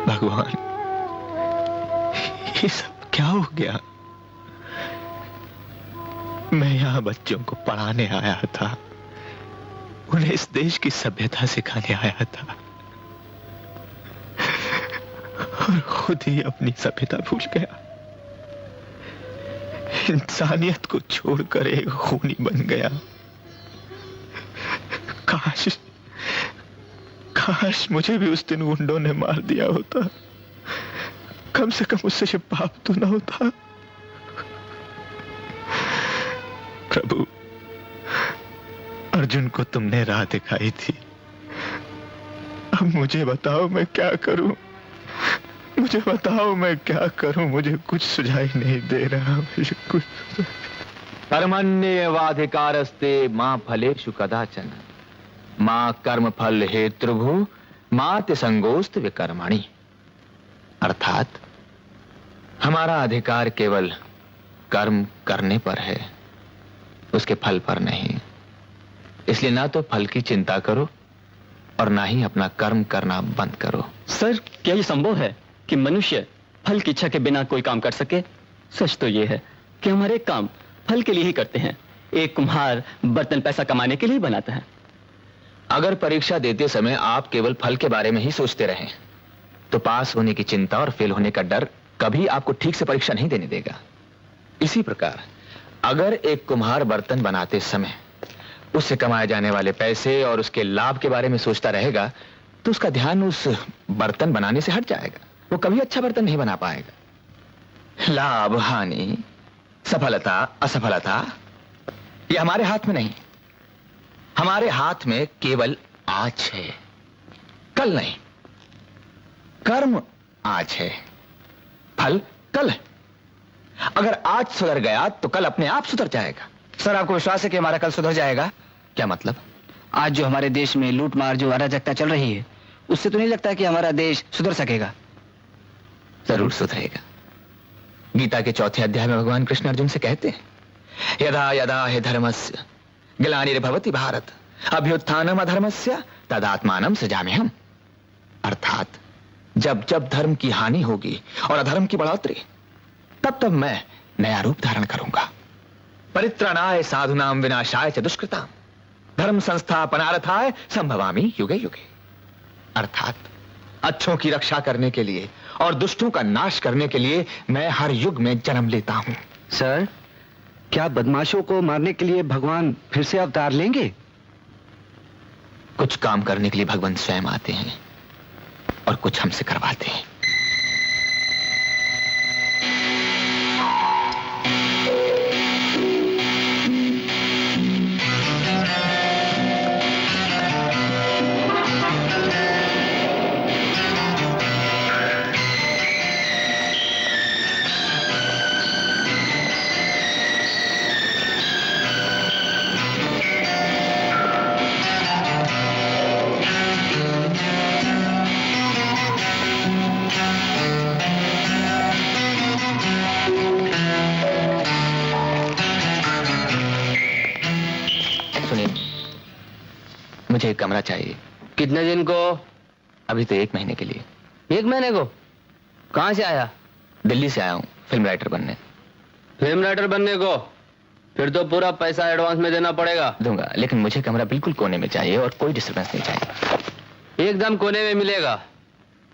भगवान, ये सब क्या हो गया? मैं यहां बच्चों को पढ़ाने आया था, उन्हें इस देश की सभ्यता सिखाने आया था, और खुद ही अपनी सभ्यता भूल गया। इंसानियत को छोड़कर एक खूनी बन गया। काश मुझे भी उस दिन गुंडों ने मार दिया होता। कम से कम उससे ये पाप तो न होता। प्रभु, अर्जुन को तुमने राह दिखाई थी, अब मुझे बताओ मैं क्या करूं? मुझे बताओ मैं क्या करूं? मुझे कुछ सुझाई नहीं दे रहा। मुझे कुछ कर्मण्येवाधिकारस्ते मां फलेषु कदाचन मां कर्म फल हेतुर्भु मां ते संगोस्त विकर्मणि। अर्थात हमारा अधिकार केवल कर्म करने पर है, उसके फल पर नहीं। इसलिए ना तो फल की चिंता करो और ना ही अपना कर्म करना बंद करो। सर, क्या ये संभव है कि मनुष्य फल की इच्छा के बिना कोई काम कर सके? सच तो ये है कि हमारे काम फल के लिए ही करते हैं। एक कुम्हार बर्तन पैसा कमाने के लिए बनाता है। अगर परीक्षा देते समय आप केवल फल के बारे में ही सोचते रहें तो पास होने की चिंता और फेल होने का डर कभी आपको ठीक से परीक्षा नहीं देने देगा। इसी प्रकार अगर एक कुम्हार बर्तन बनाते समय उससे कमाए जाने वाले पैसे और उसके लाभ के बारे में सोचता रहेगा तो उसका ध्यान उस बर्तन बनाने से हट जाएगा। वो कभी अच्छा बर्तन नहीं बना पाएगा। लाभ हानि, सफलता असफलता, ये हमारे हाथ में नहीं। हमारे हाथ में केवल आज है, कल नहीं। कर्म आज है, फल कल है। अगर आज सुधर गया तो कल अपने आप सुधर जाएगा। सर, आपको विश्वास है कि हमारा कल सुधर जाएगा? क्या मतलब? आज जो हमारे देश में लूट मार, जो अराजकता चल रही है, उससे तो नहीं लगता कि हमारा देश सुधर सकेगा। जरूर सुधरेगा। गीता के 4थे अध्याय में भगवान कृष्ण अर्जुन से कहते हैं, यदा यदा हि धर्मस्य ग्लानिर्भवति भारत अभ्युत्थानम अधर्मस्य तदात्मानं सृजाम्यहम्। अर्थात जब जब धर्म की हानि होगी और अधर्म की बढ़ोतरी, तब तब मैं नया रूप धारण करूंगा। परित्राणाय साधुनाम विनाशाय च दुष्कृताम धर्म संस्थापनार्थाय संभवामि युगे युगे। अर्थात अच्छों की रक्षा करने के लिए और दुष्टों का नाश करने के लिए मैं हर युग में जन्म लेता हूं। सर, क्या बदमाशों को मारने के लिए भगवान फिर से अवतार लेंगे? कुछ काम करने के लिए भगवान स्वयं आते हैं और कुछ हमसे करवाते हैं। मुझे एक कमरा चाहिए। कितने दिन को? अभी तो 1 महीने के लिए। 1 महीने को? कहां से आया? दिल्ली से आया हूँ फिल्म राइटर बनने। फिल्म राइटर बनने को? फिर तो पूरा पैसा एडवांस में देना पड़ेगा। दूंगा, लेकिन मुझे कमरा बिल्कुल कोने में चाहिए और कोई डिस्टर्बेंस नहीं चाहिए। एकदम कोने में मिलेगा,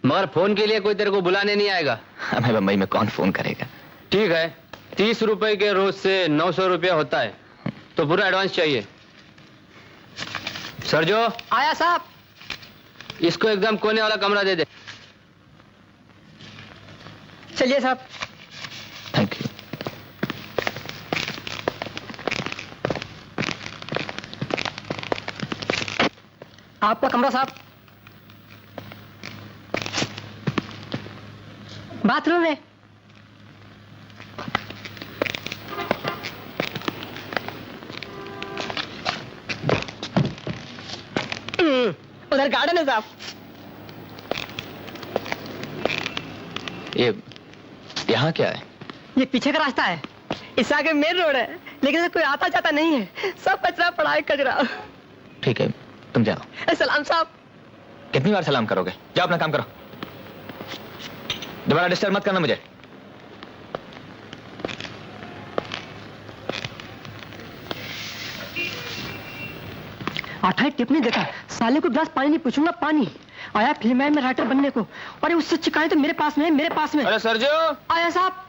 मगर फोन के लिए कोई तेरे को बुलाने नहीं आएगा। हमें बंबई में कौन फोन करेगा? ठीक है, 30 रुपए के रोज से 900 रुपया होता है, तो पूरा एडवांस चाहिए। सर जो आया साहब। इसको एकदम कोने वाला कमरा दे दे। चलिए साहब। Thank you. आपका कमरा साहब। बाथरूम है। उधर गार्डन है साहब। ये यहाँ क्या है? ये पीछे का रास्ता है, इससे आगे मेन रोड है, लेकिन इससे कोई आता जाता नहीं है, सब कचरा पड़ा है, कचरा। ठीक है, तुम जाओ। सलाम साहब। कितनी बार सलाम करोगे? जाओ अपना काम करो, दोबारा डिस्टर्ब मत करना मुझे। आठा टिप नहीं देखा, साले को गिलास पानी नहीं पूछूंगा, पानी आया फिल्म में राइटर बनने को, और उससे चिकाए तो मेरे पास में है, मेरे पास में। अरे सरजू, आया साहब।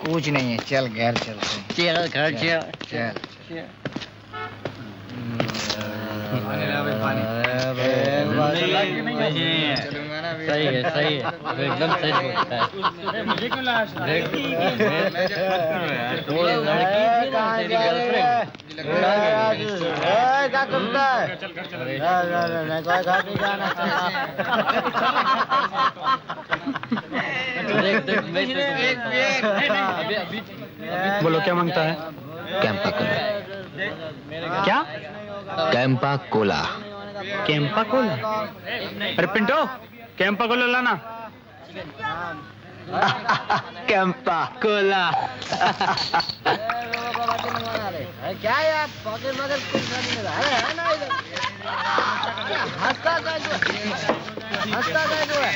कुछ नहीं है, चल घर चलते हैं। चल घर चल। चल सही है, सही है, एकदम सही बोलता है। मुझे क्यों लाश? वो लड़की थी ना तेरी गर्लफ्रेंड। क्या करता है? चल घर चल। कोई घर नहीं जाना। बोलो क्या मांगता है? कैंपा कोला। क्या? कैंपा कोला। कैंपा कोला? अरे पिंटो, कैंपा कोला लाना। कैंपा कोला। क्या यार पॉकेट मगर कुछ नहीं रहा है ना इधर। हंसता का जो है।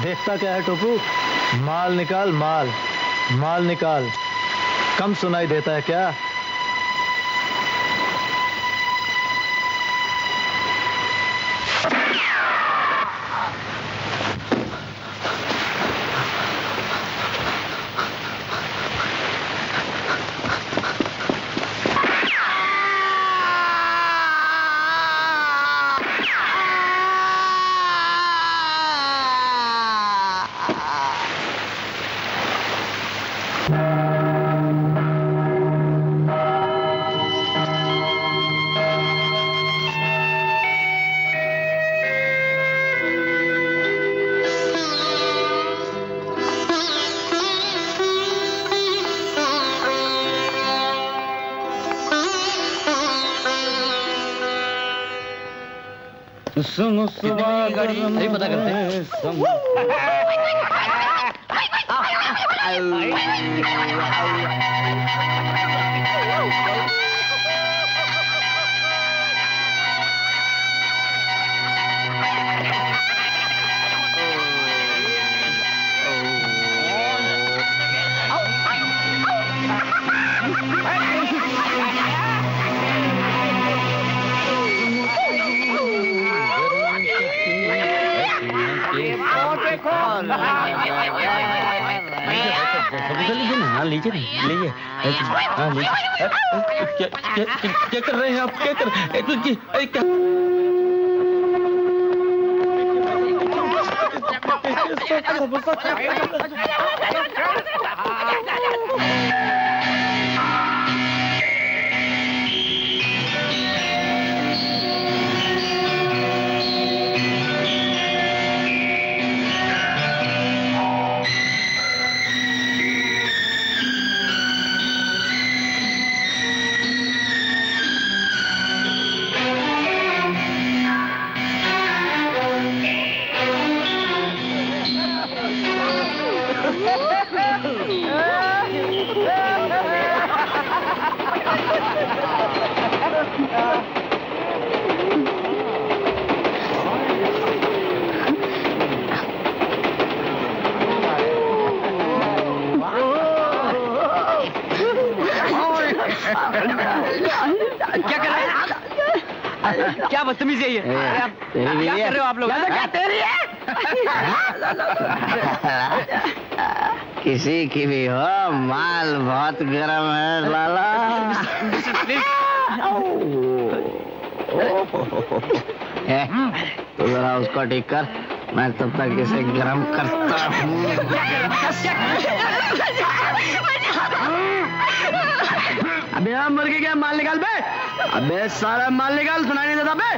देखता क्या है टोपू? माल निकाल, माल निकाल। कम सुनाई देता है क्या? अभी पता करते हैं। लीजिए लीजिए, हाँ लीजिए। क्या कर रहे हैं आप? क्या कर क्या क्या बदतमीजी है ये? क्या कर रहे हो आप लोग? क्या तेरी है? किसी की भी हो, माल बहुत गर्म है लाला। तो जरा उसको ठीक कर, मैं तब तक इसे गर्म करता हूँ। अबे हम मुर्गी क्या माल निकाल बे? अबे सारा माल निकाल, सुनाई नहीं देता बे?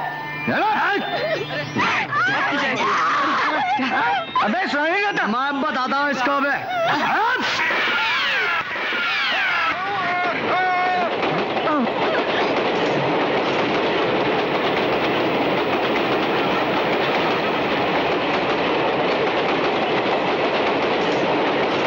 अबे सुनाई नहीं देता? मैं बताता हूँ इसको बे।